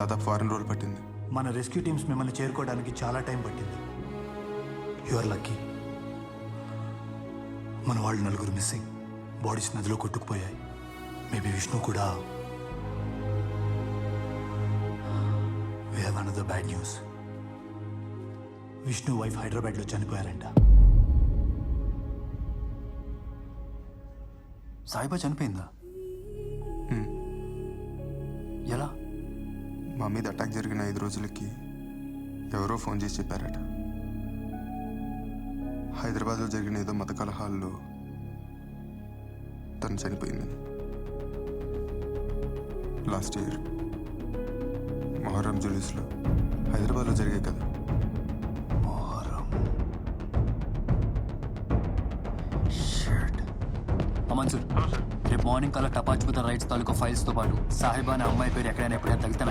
దాదాపు వారం రోజులు పట్టింది. మన రెస్క్యూ టీమ్స్ మిమ్మల్ని చేరుకోవడానికి చాలా టైం పట్టింది. Your lucky. మన వాళ్ళు 4 మిస్సింగ్. బాడీస్ నదిలో కొట్టుకుపోయాయి. మేబీ విష్ణు కూడా. We have another bad news. Vishnu wife హైదరాబాద్లో చనిపోయారంట. సాయిబా చనిపోయిందా? ఎలా? మా మీద అటాక్ జరిగిన 5 రోజులకి ఎవరో ఫోన్ చేసి చెప్పారట, హైదరాబాద్లో జరిగిన ఏదో మత కలహాల్లో తను చనిపోయిందని. లాస్ట్ ఇయర్ మొహర్రం జులూస్లో హైదరాబాద్లో జరిగాయి కదా. మన్సూర్, రేపు మార్నింగ్ కల్లా టపాచుకున్న రైట్స్ తాలూకా ఫైల్స్తో పాటు సాహిబా అనే అమ్మాయి పేరు ఎక్కడైనా ఎప్పుడైనా తగిలితే